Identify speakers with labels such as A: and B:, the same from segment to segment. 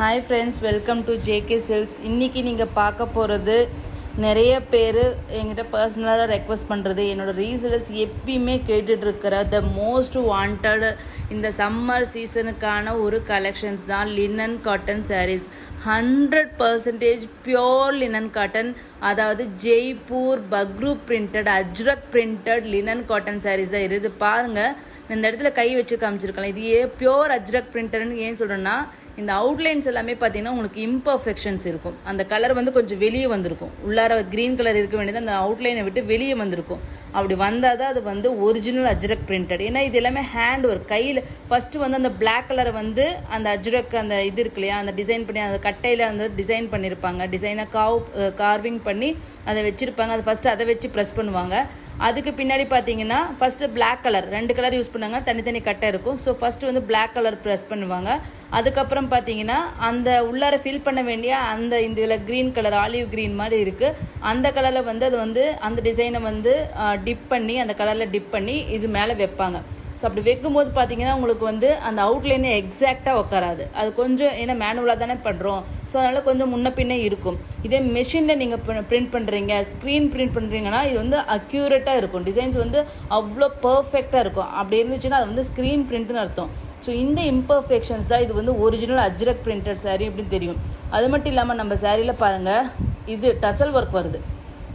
A: Hi friends, welcome to JK silks. இன்றைக்கி நீங்கள் பார்க்க போகிறது நிறைய பேர் என்கிட்ட பர்சனலாக ரெக்வஸ்ட் பண்ணுறது, என்னோடய ரீசெலர்ஸ் எப்பயுமே கேட்டுட்ருக்கிற த மோஸ்ட் வாண்டட் இந்த சம்மர் சீசனுக்கான ஒரு கலெக்ஷன்ஸ் தான் linen cotton sarees. 100% pure linen cotton, அதாவது Jaipur Bagru printed Ajrakh printed linen cotton saris தான் இருக்குது. பாருங்கள், இந்த இடத்துல கை வச்சு காமிச்சிருக்கலாம். இது பியோர் அஜ்ரக் பிரிண்டட்னு ஏன் சொல்கிறேன்னா, இந்த அவுட்லைன்ஸ் எல்லாமே பார்த்தீங்கன்னா உங்களுக்கு இம்பர்ஃபெக்ஷன்ஸ் இருக்கும். அந்த கலர் வந்து கொஞ்சம் வெளியே வந்திருக்கும். உள்ளார க்ரீன் கலர் இருக்க வேண்டியது அந்த அவுட்லைனை விட்டு வெளியே வந்திருக்கும். அப்படி வந்தால் தான் அது வந்து ஒரிஜினல் அஜ்ரக் பிரிண்டட். ஏன்னா இது எல்லாமே ஹேண்ட் ஒர்க், கையில் ஃபஸ்ட்டு வந்து அந்த பிளாக் கலரை வந்து அந்த அஜ்ரக் அந்த இது இருக்கு இல்லையா, அந்த டிசைன் பண்ணி அந்த கட்டையில் வந்து டிசைன் பண்ணியிருப்பாங்க. டிசைனை கார்விங் பண்ணி அதை வச்சுருப்பாங்க. அது ஃபஸ்ட்டு அதை வச்சு ப்ரெஸ் பண்ணுவாங்க. அதுக்கு பின்னாடி பார்த்தீங்கன்னா first black colour, 2 colour use பண்ணாங்க, தனித்தனி கட்டை இருக்கும். ஸோ ஃபஸ்ட்டு வந்து பிளாக் கலர் ப்ரெஸ் பண்ணுவாங்க. அதுக்கப்புறம் பார்த்தீங்கன்னா அந்த உள்ளார ஃபில் பண்ண வேண்டிய அந்த இதில் க்ரீன் கலர், ஆலிவ் க்ரீன் மாதிரி இருக்குது, அந்த கலரில் வந்து அது வந்து அந்த டிசைனை வந்து டிப் பண்ணி அந்த கலரில் டிப் பண்ணி இது மேலே வைப்பாங்க. ஸோ அப்படி வைக்கும்போது பார்த்தீங்கன்னா உங்களுக்கு வந்து அந்த அவுட்லைனே எக்ஸாக்டாக உட்காராது. அது கொஞ்சம் ஏன்னா மேனுவலாக தானே பண்ணுறோம், ஸோ அதனால் கொஞ்சம் முன்ன பின்னே இருக்கும். இதே மெஷினில் நீங்கள் பிரிண்ட் பண்ணுறீங்க, ஸ்க்ரீன் பிரிண்ட் பண்ணுறீங்கன்னா இது வந்து அக்யூரேட்டாக இருக்கும். டிசைன்ஸ் வந்து அவ்வளோ பர்ஃபெக்டாக இருக்கும். அப்படி இருந்துச்சுன்னா அது வந்து ஸ்க்ரீன் பிரிண்ட்னு அர்த்தம். ஸோ இந்த இம்பர்ஃபெக்ஷன்ஸ் தான் இது வந்து ஒரிஜினல் அஜ்ரக் பிரிண்டட் சாரீ அப்படின்னு தெரியும். அது மட்டும் இல்லாமல் நம்ம சாரியில் பாருங்கள், இது டசல் ஒர்க் வருது.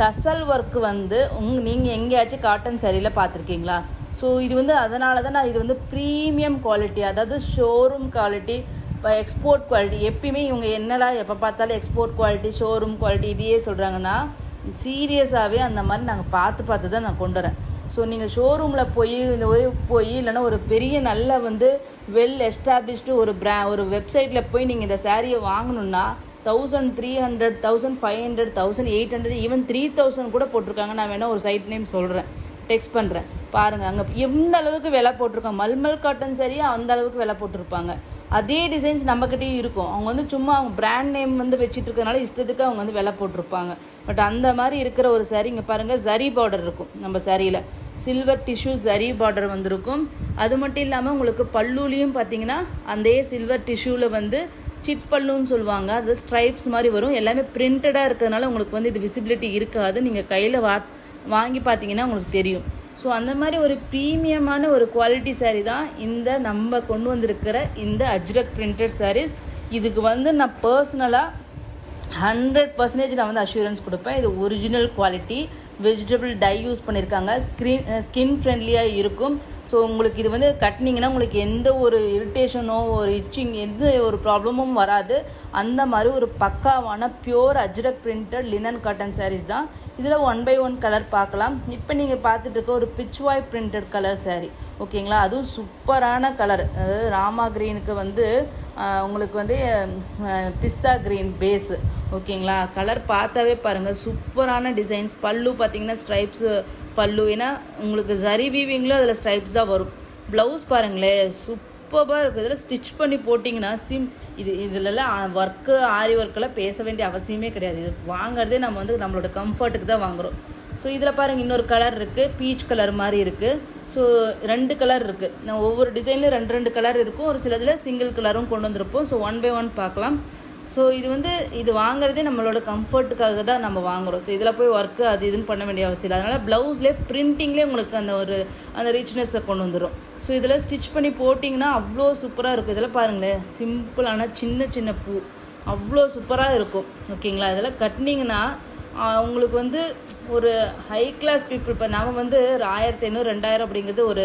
A: டசல் ஒர்க் வந்து நீங்கள் எங்கேயாச்சும் காட்டன் சாரியில் பார்த்துருக்கீங்களா? ஸோ இது வந்து அதனால தான் நான் இது வந்து ப்ரீமியம் குவாலிட்டி, அதாவது ஷோரூம் குவாலிட்டி, இப்போ எக்ஸ்போர்ட் குவாலிட்டி. எப்பயுமே இவங்க என்னடா எப்போ பார்த்தாலும் எக்ஸ்போர்ட் குவாலிட்டி, ஷோரூம் குவாலிட்டி இதையே சொல்கிறாங்கன்னா, சீரியஸாகவே அந்த மாதிரி நாங்கள் பார்த்து தான் நான் கொண்டு வரேன். ஸோ நீங்கள் ஷோரூமில் போய் இல்லைன்னா ஒரு பெரிய நல்ல வந்து வெல் எஸ்டாப்ளிஷ்டு ஒரு வெப்சைட்டில் போய் நீங்கள் இந்த சாரியை வாங்கணுன்னா 1300, 1500, 1800, ஈவன் 3000 கூட போட்டிருக்காங்க. நான் வேணால் ஒரு சைட் நேம் சொல்கிறேன், டெக்ஸ்ட் பண்ணுறேன் பாருங்கள். அங்கே எந்த அளவுக்கு விலை போட்டிருக்காங்க. மல்மல் காட்டன் சரியாக அந்த அளவுக்கு விலை போட்டிருப்பாங்க. அதே டிசைன்ஸ் நம்மக்கிட்டேயும் இருக்கும். அவங்க வந்து சும்மா அவங்க பிராண்ட் நேம் வந்து வச்சுட்டு இருக்கனால இஷ்டத்துக்கு அவங்க வந்து விலை போட்டிருப்பாங்க. பட் அந்த மாதிரி இருக்கிற ஒரு சாரீ இங்கே பாருங்கள், ஜரி பார்டர் இருக்கும் நம்ம சாரியில். சில்வர் டிஷ்யூ ஜரி பார்டர் வந்திருக்கும். அது மட்டும் இல்லாமல் உங்களுக்கு பல்லுலேயும் பார்த்தீங்கன்னா அந்த சில்வர் டிஷ்யூவில் வந்து சிட் பல்லுன்னு சொல்லுவாங்க, அது ஸ்ட்ரைப்ஸ் மாதிரி வரும். எல்லாமே பிரிண்டடாக இருக்கிறதுனால உங்களுக்கு வந்து இது விசிபிலிட்டி இருக்காது. நீங்கள் கையில் வாங்கி பார்த்தீங்கன்னா உங்களுக்கு தெரியும். ஸோ அந்த மாதிரி ஒரு ப்ரீமியமான ஒரு குவாலிட்டி சாரீ தான் இந்த நம்ம கொண்டு வந்திருக்கிற இந்த அஜ்ரக் பிரிண்டட் சாரீஸ். இதுக்கு வந்து நான் பர்சனலாக 100% நான் வந்து அஷூரன்ஸ் கொடுப்பேன். இது original quality, vegetable tie use பண்ணியிருக்காங்க, ஸ்கின் ஃப்ரெண்ட்லியாக இருக்கும். ஸோ உங்களுக்கு இது வந்து கட்டினீங்கன்னா உங்களுக்கு எந்த ஒரு இரிட்டேஷனோ ஒரு இச்சிங் எந்த ஒரு ப்ராப்ளமும் வராது. அந்த மாதிரி ஒரு பக்காவான pure Ajrakh printed linen cotton saris தான். இதில் 1 by 1 கலர் பார்க்கலாம். இப்போ நீங்கள் பார்த்துட்டு இருக்க ஒரு பிச்வாய் பிரிண்டட் கலர் சாரீ, ஓகேங்களா? அதுவும் சூப்பரான கலர். அதாவது ராமா க்ரீனுக்கு வந்து உங்களுக்கு வந்து பிஸ்தா க்ரீன் பேஸு, ஓகேங்களா? கலர் பார்த்தாவே பாருங்கள், சூப்பரான டிசைன்ஸ். பல்லு பார்த்தீங்கன்னா ஸ்ட்ரைப்ஸு பல்லு, ஏன்னா உங்களுக்கு ஜரி வீவிங்களும் அதில் ஸ்ட்ரைப்ஸ் தான் வரும். ப்ளவுஸ் பாருங்களேன், சூப்பராக இருக்குது. இதில் ஸ்டிச் பண்ணி போட்டிங்கன்னா இதிலெல்லாம் ஒர்க்கு ஆரி ஒர்க்கெல்லாம் பேச வேண்டிய அவசியமே கிடையாது. இது வாங்குறதே நம்ம வந்து நம்மளோட கம்ஃபர்ட்டுக்கு தான் வாங்குகிறோம். ஸோ இதில் பாருங்கள், இன்னொரு கலர் இருக்குது, பீச் கலர் மாதிரி இருக்குது. ஸோ 2 கலர் இருக்குது. நான் ஒவ்வொரு டிசைன்லையும் 2 கலர் இருக்கும். ஒரு சிலதில் சிங்கிள் கலரும் கொண்டு வந்திருப்போம். ஸோ 1 by 1 பார்க்கலாம். ஸோ இது வாங்குறதே நம்மளோட கம்ஃபர்ட்டுக்காக தான் நம்ம வாங்குகிறோம். ஸோ இதில் போய் ஒர்க்கு அது இதுன்னு பண்ண வேண்டிய அவசியம் இல்லை. அதனால் ப்ளவுஸ்லேயே பிரிண்டிங்லேயே உங்களுக்கு அந்த ரிச்னஸை கொண்டு வந்துடும். ஸோ இதில் ஸ்டிச் பண்ணி போட்டிங்கன்னா அவ்வளோ சூப்பராக இருக்கும். இதில் பாருங்களேன், சிம்பிளான சின்ன பூ அவ்வளோ சூப்பராக இருக்கும், ஓகேங்களா? இதெல்லாம் கட்டினீங்கன்னா உங்களுக்கு வந்து ஒரு ஹை கிளாஸ் பீப்புள், இப்போ நம்ம வந்து 1500, 2000 அப்படிங்கிறது ஒரு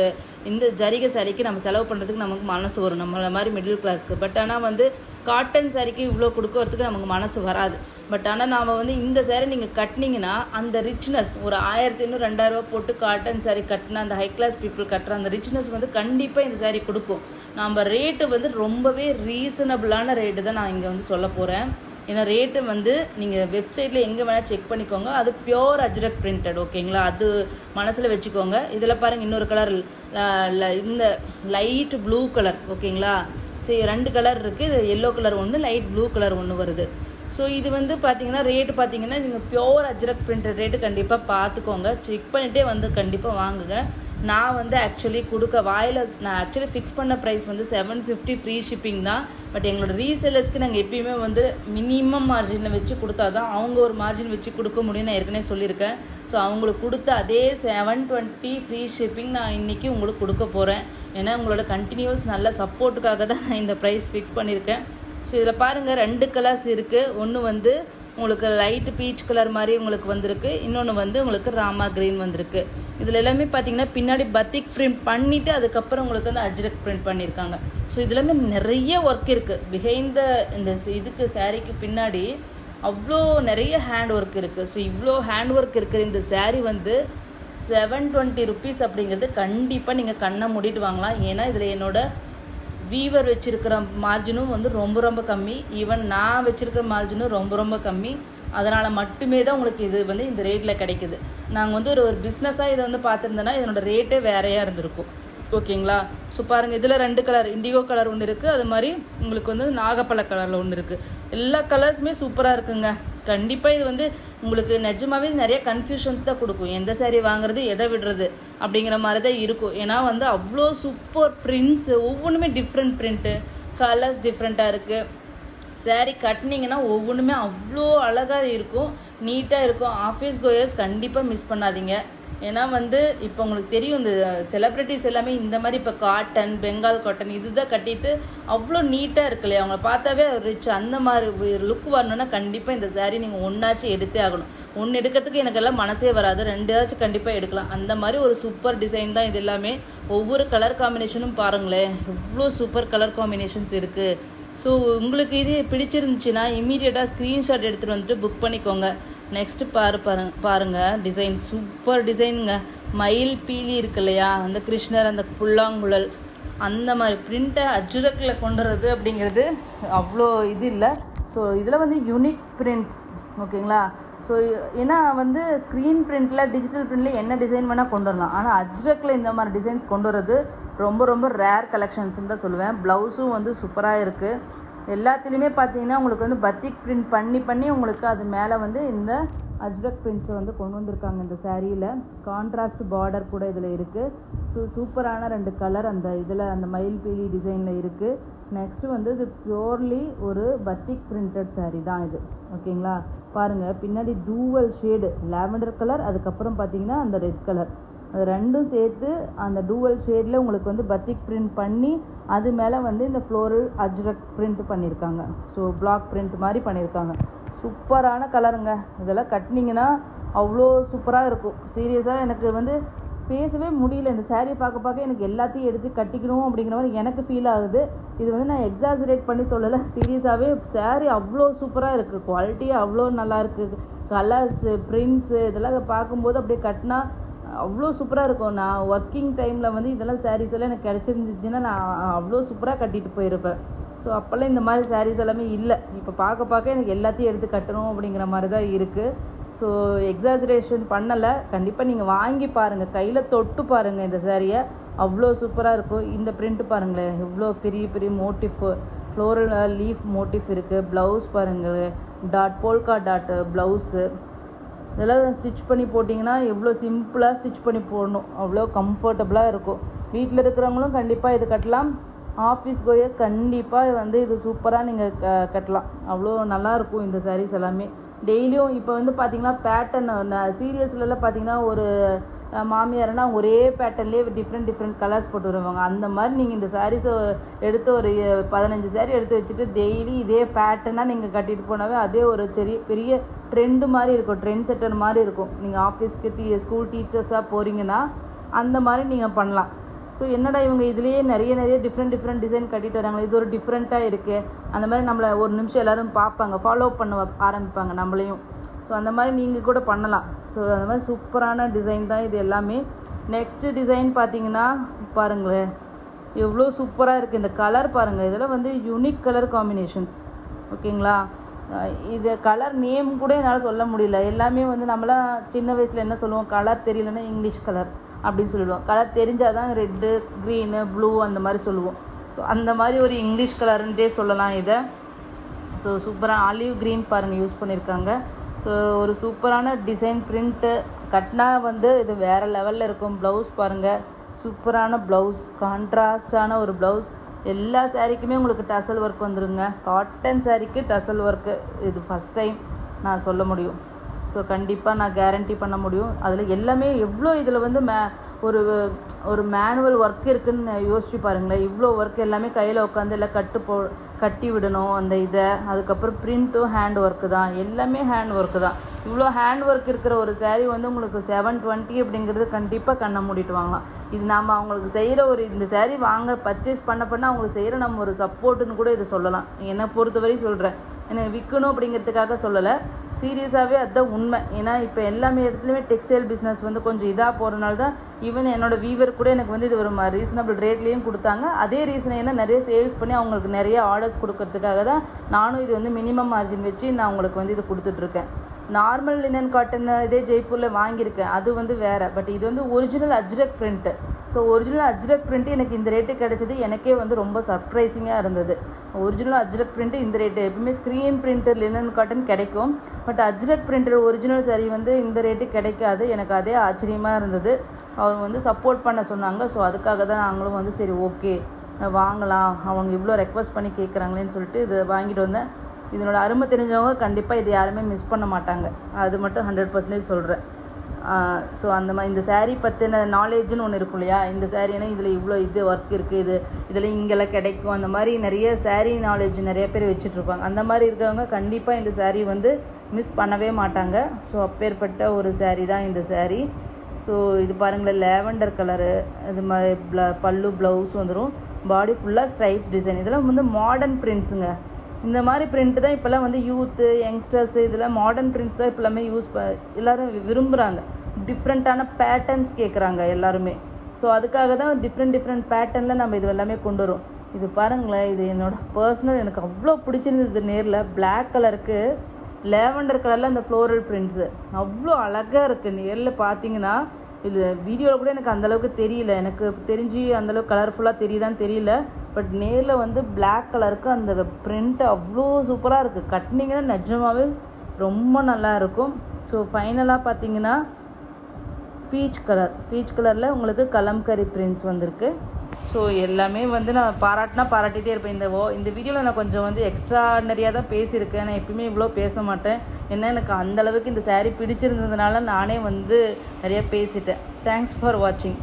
A: இந்த ஜரிகை சாரிக்கு நம்ம செலவு பண்ணுறதுக்கு நமக்கு மனசு வரும், நம்மள மாதிரி மிடில் கிளாஸ்க்கு. பட் ஆனால் வந்து காட்டன் சாரிக்கு இவ்வளோ கொடுக்கறதுக்கு நமக்கு மனசு வராது. பட் ஆனால் நாம் வந்து இந்த சாரி நீங்கள் கட்டினீங்கன்னா அந்த ரிச்னஸ், ஒரு 1500, 2000 போட்டு காட்டன் சாரி கட்டினா அந்த ஹை கிளாஸ் பீப்புள் கட்டுற அந்த ரிச்னஸ் வந்து கண்டிப்பாக இந்த சாரி கொடுக்கும். நம்ம ரேட்டு வந்து ரொம்பவே ரீசனபிளான ரேட்டு தான் நான் இங்கே வந்து சொல்ல போகிறேன். ஏன்னா ரேட்டு வந்து நீங்கள் வெப்சைட்டில் எங்கே வேணால் செக் பண்ணிக்கோங்க. அது பியோர் அஜ்ரக் பிரிண்டட், ஓகேங்களா? அது மனசில் வச்சுக்கோங்க. இதில் பாருங்கள், இன்னொரு கலர், இந்த லைட் ப்ளூ கலர், ஓகேங்களா? 2 கலர் இருக்குது. இது எல்லோ கலர் ஒன்று, லைட் ப்ளூ கலர் ஒன்று வருது. ஸோ இது வந்து பார்த்தீங்கன்னா ரேட்டு பார்த்தீங்கன்னா நீங்கள் பியோர் அஜ்ரக் பிரிண்டட் ரேட்டு கண்டிப்பாக பார்த்துக்கோங்க. செக் பண்ணிகிட்டே வந்து கண்டிப்பாக வாங்குங்க. நான் வந்து ஆக்சுவலி நான் ஆக்சுவலி ஃபிக்ஸ் பண்ண ப்ரைஸ் வந்து 750 ஃப்ரீ ஷிப்பிங் தான். பட் எங்களோட ரீசேலர்ஸ்க்கு நாங்கள் எப்பயுமே வந்து மினிமம் மார்ஜினில் வச்சு கொடுத்தா தான் அவங்க ஒரு மார்ஜின் வச்சு கொடுக்க முடியும்னு நான் ஏற்கனவே சொல்லியிருக்கேன். ஸோ அவங்களுக்கு கொடுத்த அதே 720 ஃப்ரீ ஷிப்பிங் நான் இன்றைக்கி உங்களுக்கு கொடுக்க போகிறேன். ஏன்னா உங்களோட கண்டினியூஸ் நல்ல சப்போர்ட்டுக்காக தான் நான் இந்த ப்ரைஸ் ஃபிக்ஸ் பண்ணியிருக்கேன். ஸோ இதில் பாருங்கள் 2 கலர்ஸ் இருக்குது. ஒன்று வந்து உங்களுக்கு லைட் பீச் கலர் மாதிரி உங்களுக்கு வந்திருக்கு, இன்னொன்று வந்து உங்களுக்கு ராமா கிரீன் வந்திருக்கு. இதில் எல்லாமே பார்த்தீங்கன்னா பின்னாடி பத்திக் பிரிண்ட் பண்ணிவிட்டு அதுக்கப்புறம் உங்களுக்கு வந்து அஜ்ரக் பிரிண்ட் பண்ணியிருக்காங்க. ஸோ இதுலாமே நிறைய ஒர்க் இருக்குது பிஹைண்ட் இந்த இதுக்கு சாரீக்கு பின்னாடி அவ்வளோ நிறைய ஹேண்ட் ஒர்க் இருக்குது. ஸோ இவ்வளோ ஹேண்ட் ஒர்க் இருக்கிற இந்த சாரீ வந்து 720 ருபீஸ் அப்படிங்கிறது கண்டிப்பாக நீங்கள் கண்ணை மூடிட்டு வாங்கலாம். ஏன்னா இதில் என்னோட வீவர் வச்சுருக்கிற மார்ஜினும் வந்து ரொம்ப ரொம்ப கம்மி, ஈவன் நான் வச்சுருக்கிற மார்ஜினும் ரொம்ப ரொம்ப கம்மி. அதனால் மட்டுமே தான் உங்களுக்கு இது வந்து இந்த ரேட்டில் கிடைக்குது. நாங்கள் வந்து ஒரு பிஸ்னஸாக இதை வந்து பார்த்துருந்தோன்னா இதனோட ரேட்டே வேறையாக இருந்திருக்கும். ஓகேங்களா? ஸோ பாருங்கள், இதில் 2 கலர், இண்டிகோ கலர் ஒன்று இருக்குது, அது மாதிரி உங்களுக்கு வந்து நாகப்பழ கலரில் ஒன்று இருக்குது. எல்லா கலர்ஸுமே சூப்பராக இருக்குங்க. கண்டிப்பாக இது வந்து உங்களுக்கு நிஜமாவே நிறைய கன்ஃபியூஷன்ஸ் தான் கொடுக்கும். எந்த சாரீ வாங்குறது எதை விடுறது அப்படிங்கிற மாதிரி தான் இருக்கும். ஏன்னா வந்து அவ்வளோ சூப்பர் பிரிண்ட்ஸு, ஒவ்வொன்றுமே டிஃப்ரெண்ட் பிரிண்ட்டு, கலர்ஸ் டிஃப்ரெண்ட்டாக இருக்குது. சாரீ கட்டினீங்கன்னா ஒவ்வொன்றுமே அவ்வளோ அழகாக இருக்கும், நீட்டாக இருக்கும். ஆஃபீஸ் கோயர்ஸ் கண்டிப்பாக மிஸ் பண்ணாதீங்க. ஏன்னா வந்து இப்போ உங்களுக்கு தெரியும் இந்த செலிப்ரிட்டிஸ் எல்லாமே இந்த மாதிரி இப்போ காட்டன், பெங்கால் காட்டன் இதுதான் கட்டிட்டு அவ்வளோ நீட்டாக இருக்கு இல்லையா, அவங்கள பார்த்தாவே ரிச் அந்த மாதிரி லுக் வரணும்னா கண்டிப்பாக இந்த சாரீ நீங்கள் ஒன்றாச்சும் எடுத்தே ஆகணும். ஒன்று எடுக்கிறதுக்கு எனக்கு எல்லாம் மனசே வராது, 2ஆச்சும் கண்டிப்பாக எடுக்கலாம். அந்த மாதிரி ஒரு சூப்பர் டிசைன் தான் இது எல்லாமே. ஒவ்வொரு கலர் காம்பினேஷனும் பாருங்களேன், எவ்வளோ சூப்பர் கலர் காம்பினேஷன்ஸ் இருக்குது. ஸோ உங்களுக்கு இது பிடிச்சிருந்துச்சுன்னா இமீடியட்டாக ஸ்க்ரீன்ஷாட் எடுத்துகிட்டு வந்துட்டு புக் பண்ணிக்கோங்க. நெக்ஸ்ட்டு பாருங்கள் டிசைன், சூப்பர் டிசைனுங்க. மயில் பீலி இருக்கு இல்லையா, அந்த கிருஷ்ணர், அந்த புல்லாங்குழல், அந்த மாதிரி பிரிண்ட்டை அஜ்ரக்கில் கொண்டுறது அப்படிங்கிறது அவ்வளோ இது இல்லை. ஸோ இதில் வந்து யூனிக் பிரிண்ட்ஸ். ஓகேங்களா? ஸோ ஏன்னா வந்து ஸ்க்ரீன் பிரிண்டில், டிஜிட்டல் பிரிண்டில் என்ன டிசைன் வேணால் கொண்டு வரலாம். ஆனால் அஜ்ரக்கில் இந்த மாதிரி டிசைன்ஸ் கொண்டு வரது ரொம்ப ரொம்ப ரேர் கலெக்ஷன்ஸ்ன்னு தான் சொல்லுவேன். ப்ளவுஸும் வந்து சூப்பராக இருக்குது. எல்லாத்துலேயுமே பார்த்தீங்கன்னா உங்களுக்கு வந்து பத்திக் பிரிண்ட் பண்ணி உங்களுக்கு அது மேலே வந்து இந்த அஜ்ரக் பிரிண்ட்ஸை வந்து கொண்டு வந்திருக்காங்க இந்த சாரியில். கான்ட்ராஸ்ட் பார்டர் கூட இதில் இருக்குது. ஸோ சூப்பரான 2 கலர் அந்த இதில் அந்த மயில் பீலி டிசைனில் இருக்குது. நெக்ஸ்ட்டு வந்து இது பியூர்லி ஒரு பத்திக் பிரிண்டட் சாரீ தான் இது. ஓகேங்களா? பாருங்கள், பின்னாடி டூவல் ஷேடு லாவெண்டர் கலர், அதுக்கப்புறம் பார்த்தீங்கன்னா அந்த ரெட் கலர், அது 2ம் சேர்த்து அந்த டூவல் ஷேடில் உங்களுக்கு வந்து பத்திக் பிரிண்ட் பண்ணி அது மேலே வந்து இந்த ஃப்ளோரல் அஜ்ரக் பிரிண்ட் பண்ணியிருக்காங்க. ஸோ பிளாக் பிரிண்ட் மாதிரி பண்ணியிருக்காங்க. சூப்பரான கலருங்க. இதெல்லாம் கட்டினீங்கன்னா அவ்வளோ சூப்பராக இருக்கும். சீரியஸாக எனக்கு வந்து பேசவே முடியல. இந்த சாரீ பார்க்க எனக்கு எல்லாத்தையும் எடுத்து கட்டிக்கணும் அப்படிங்கிற மாதிரி எனக்கு ஃபீல் ஆகுது. இது வந்து நான் எக்ஸாஜரேட் பண்ணி சொல்லலை, சீரியஸாகவே சாரீ அவ்வளோ சூப்பராக இருக்குது. குவாலிட்டியாக அவ்வளோ நல்லா இருக்குது. கலர்ஸு, பிரிண்ட்ஸு இதெல்லாம் பார்க்கும்போது அப்படியே கட்டினா அவ்வளோ சூப்பராக இருக்கும். நான் ஒர்க்கிங் டைமில் வந்து இதெல்லாம் சாரீஸ் எல்லாம் எனக்கு கிடச்சிருந்துச்சுன்னா நான் அவ்வளோ சூப்பராக கட்டிட்டு போயிருப்பேன். ஸோ அப்போல்லாம் இந்த மாதிரி சாரீஸ் எல்லாமே இல்லை. இப்போ பார்க்க எனக்கு எல்லாத்தையும் எடுத்து கட்டணும் அப்படிங்கிற மாதிரி தான் இருக்குது. ஸோ எக்ஸாஜரேஷன் பண்ணலை. கண்டிப்பாக நீங்கள் வாங்கி பாருங்கள், கையில் தொட்டு பாருங்கள் இந்த சாரியை, அவ்வளோ சூப்பராக இருக்கும். இந்த பிரிண்ட்டு பாருங்களேன், எவ்வளோ பெரிய பெரிய மோட்டிஃப், ஃப்ளோரல் லீஃப் மோட்டிஃப் இருக்குது. ப்ளவுஸ் பாருங்கள், போல்கா டாட் ப்ளவுஸு, இதெல்லாம் ஸ்டிச் பண்ணி போட்டிங்கன்னா எவ்வளோ சிம்பிளாக ஸ்டிச் பண்ணி போடணும், அவ்வளோ கம்ஃபர்டபுளாக இருக்கும். வீட்டில் இருக்கிறவங்களும் கண்டிப்பாக இது கட்டலாம். ஆஃபீஸ் கோயர்ஸ் கண்டிப்பாக வந்து இது சூப்பராக நீங்கள் கட்டலாம். அவ்வளோ நல்லாயிருக்கும் இந்த சாரீஸ் எல்லாமே. டெய்லியும் இப்போ வந்து பார்த்திங்கன்னா பேட்டர்ன் சீரியல்ஸ்லாம் பார்த்திங்கன்னா ஒரு மாமியார்னா ஒரே பேட்டர்ன்லேயே டிஃப்ரெண்ட் கலர்ஸ் போட்டு வருவாங்க. அந்த மாதிரி நீங்கள் இந்த சாரீஸை எடுத்து ஒரு 15 சாரீ எடுத்து வச்சுட்டு டெய்லி இதே பேட்டர்னாக நீங்கள் கட்டிட்டு போனாவே அதே ஒரு பெரிய ட்ரெண்டு மாதிரி இருக்கும், ட்ரெண்ட் செட்டர் மாதிரி இருக்கும். நீங்கள் ஆஃபீஸ்க்கு ஸ்கூல் டீச்சர்ஸாக போகிறீங்கன்னா அந்த மாதிரி நீங்கள் பண்ணலாம். ஸோ என்னடா இவங்க இதுலேயே நிறைய டிஃப்ரெண்ட் டிசைன் கட்டிட்டு வராங்க, இது ஒரு டிஃப்ரெண்ட்டாக இருக்குது, அந்த மாதிரி நம்மளை ஒரு நிமிஷம் எல்லோரும் பார்ப்பாங்க, ஃபாலோ பண்ண ஆரம்பிப்பாங்க நம்மளையும். ஸோ அந்த மாதிரி நீங்கள் கூட பண்ணலாம். ஸோ அந்த மாதிரி சூப்பரான டிசைன் தான் இது எல்லாமே. நெக்ஸ்ட்டு டிசைன் பார்த்தீங்கன்னா பாருங்களேன், எவ்வளோ சூப்பராக இருக்குது. இந்த கலர் பாருங்கள், இதெல்லாம் வந்து யூனிக் கலர் காம்பினேஷன்ஸ். ஓகேங்களா? இது கலர் நேம் கூட என்னால் சொல்ல முடியல. எல்லாமே வந்து நம்மளாம் சின்ன வயசில் என்ன சொல்லுவோம், கலர் தெரியலன்னா இங்கிலீஷ் கலர் அப்படின்னு சொல்லிடுவோம். கலர் தெரிஞ்சால் தான் ரெட்டு, க்ரீனு, ப்ளூ அந்த மாதிரி சொல்லுவோம். ஸோ அந்த மாதிரி ஒரு இங்கிலீஷ் கலருன்ட்டே சொல்லலாம் இதை. ஸோ சூப்பரான ஆலிவ் க்ரீன் பாருங்கள் யூஸ் பண்ணியிருக்காங்க. ஸோ ஒரு சூப்பரான டிசைன் பிரிண்ட்டு கட்டினா வந்து இது வேறு லெவலில் இருக்கும். ப்ளவுஸ் பாருங்கள், சூப்பரான ப்ளவுஸ், கான்ட்ராஸ்டான ஒரு ப்ளவுஸ். எல்லா சாரீக்குமே உங்களுக்கு டசல் ஒர்க் வந்துருங்க. காட்டன் சாரீக்கு டசல் ஒர்க்கு இது ஃபஸ்ட் டைம் நான் சொல்ல முடியும். ஸோ கண்டிப்பாக நான் கேரண்டி பண்ண முடியும். அதில் எல்லாமே எவ்வளோ இதில் வந்து ஒரு மேனுவல் ஒர்க் இருக்குதுன்னு யோசிச்சு பாருங்களேன். இவ்வளோ ஒர்க் எல்லாமே கையில் உட்காந்து எல்லாம் கட்டி விடணும் அந்த இதை. அதுக்கப்புறம் பிரிண்ட்டும் ஹேண்ட் ஒர்க்கு தான், எல்லாமே ஹேண்ட் ஒர்க்கு தான். இவ்வளோ ஹேண்ட் ஒர்க் இருக்கிற ஒரு சாரீ வந்து உங்களுக்கு 720 அப்படிங்கிறது கண்டிப்பாக கண்ணை மூடிட்டு வாங்கலாம். இது நாம் அவங்களுக்கு செய்கிற இந்த சாரீ பர்ச்சேஸ் பண்ண அவங்களுக்கு செய்கிற நம்ம ஒரு சப்போர்ட்டுன்னு கூட இதை சொல்லலாம். என்னை பொறுத்தவரை சொல்கிறேன். எனக்கு விற்கணும் அப்படிங்கிறதுக்காக சொல்லலை, சீரியஸாகவே அதுதான் உண்மை. ஏன்னா இப்போ எல்லாமே இடத்துலையுமே டெக்ஸ்டைல் பிஸ்னஸ் வந்து கொஞ்சம் இதாக போகிறனால தான் ஈவன் என்னோடய வீவர் கூட எனக்கு வந்து இது ஒரு ரீசனபிள் ரேட்லேயும் கொடுத்தாங்க. அதே ரீசன் என்ன நிறைய சேல்ஸ் பண்ணி அவங்களுக்கு நிறைய ஆர்டர்ஸ் கொடுக்கறதுக்காக தான் நானும் இது வந்து மினிமம் மார்ஜின் வச்சு நான் உங்களுக்கு வந்து இது கொடுத்துட்ருக்கேன். நார்மல் லினன் காட்டன் இதே ஜெய்ப்பூரில் வாங்கியிருக்கேன், அது வந்து வேறு. பட் இது வந்து original Ajrakh print. So original Ajrakh print எனக்கு இந்த ரேட்டு கிடைச்சது எனக்கே வந்து ரொம்ப சர்ப்ரைசிங்காக இருந்தது. ஒரிஜினல் அஜ்ரக் பிரிண்ட்டு இந்த ரேட்டு. எப்பவுமே ஸ்க்ரீன் பிரிண்ட்டு லினன் காட்டன் கிடைக்கும், but Ajrakh printed original sari வந்து இந்த ரேட்டு கிடைக்காது. எனக்கு அதே ஆச்சரியமாக இருந்தது. அவங்க வந்து சப்போர்ட் பண்ண சொன்னாங்க. ஸோ அதுக்காக தான் நாங்களும் வந்து சரி ஓகே வாங்கலாம், அவங்க இவ்வளோ ரெக்வஸ்ட் பண்ணி கேட்குறாங்களேன்னு சொல்லிட்டு இதை வாங்கிட்டு வந்தேன். இதனோட அருமை தெரிஞ்சவங்க கண்டிப்பாக இது யாருமே மிஸ் பண்ண மாட்டாங்க, அது மட்டும் 100% சொல்கிறேன். ஸோ அந்த மாதிரி இந்த சாரீ பற்றின நாலேஜுன்னு ஒன்று இருக்கும் இல்லையா, இந்த சாரீனா இதில் இவ்வளோ இது ஒர்க் இருக்குது, இதில் இங்கெல்லாம் கிடைக்கும், அந்த மாதிரி நிறைய சாரீ நாலேஜ் நிறைய பேர் வச்சுட்ருப்பாங்க. அந்த மாதிரி இருக்கிறவங்க கண்டிப்பாக இந்த சாரீ வந்து மிஸ் பண்ணவே மாட்டாங்க. ஸோ அப்பேற்பட்ட ஒரு சாரீ தான் இந்த சாரீ. ஸோ இது பாருங்களேன், லேவண்டர் கலரு, இது மாதிரி பல்லு ப்ளவுஸ் வந்துடும். பாடி ஃபுல்லாக ஸ்ட்ரைப்ஸ் டிசைன். இதெல்லாம் வந்து மாடர்ன் பிரிண்ட்ஸுங்க. இந்த மாதிரி பிரிண்ட்டு தான் இப்போல்லாம் வந்து யூத்து யங்ஸ்டர்ஸு இதெல்லாம் மாடர்ன் பிரிண்ட்ஸ் தான் இப்போல்லாமே எல்லோரும் விரும்புகிறாங்க. டிஃப்ரெண்ட்டான பேட்டர்ன்ஸ் கேட்குறாங்க எல்லாருமே. ஸோ அதுக்காக தான் டிஃப்ரெண்ட் பேட்டர்னில் நம்ம இது எல்லாமே கொண்டு வரும். இது பாருங்களேன், இது என்னோடய பர்சனல், எனக்கு அவ்வளோ பிடிச்சிருந்தது. நேரில் பிளாக் கலருக்கு லேவண்டர் கலரில் அந்த ஃப்ளோரல் பிரிண்ட்ஸு அவ்வளோ அழகாக இருக்குது. நேரில் பார்த்தீங்கன்னா இது வீடியோவில் கூட எனக்கு அந்தளவுக்கு தெரியல, எனக்கு தெரிஞ்சு அந்தளவுக்கு கலர்ஃபுல்லாக தெரியுதான்னு தெரியல. பட் நேரில் வந்து பிளாக் கலருக்கு அந்த பிரிண்ட் அவ்வளோ சூப்பராக இருக்குது. கட்டினீங்கன்னா நிஜமாகவே ரொம்ப நல்லா இருக்கும். ஸோ ஃபைனலாக பார்த்தீங்கன்னா பீச் கலரில் உங்களுக்கு கலம்கரி பிரிண்ட்ஸ் வந்திருக்கு. ஸோ எல்லாமே வந்து நான் பாராட்டிகிட்டே இருப்பேன். இந்த வீடியோவில் நான் கொஞ்சம் வந்து எக்ஸ்ட்ராடனரியாக தான் பேசியிருக்கேன். நான் எப்பயுமே இவ்வளோ பேச மாட்டேன். ஏன்னா எனக்கு அந்தளவுக்கு இந்த சாரீ பிடிச்சிருந்ததுனால நானே வந்து நிறையா பேசிட்டேன். தேங்க்ஸ் ஃபார் வாட்சிங்.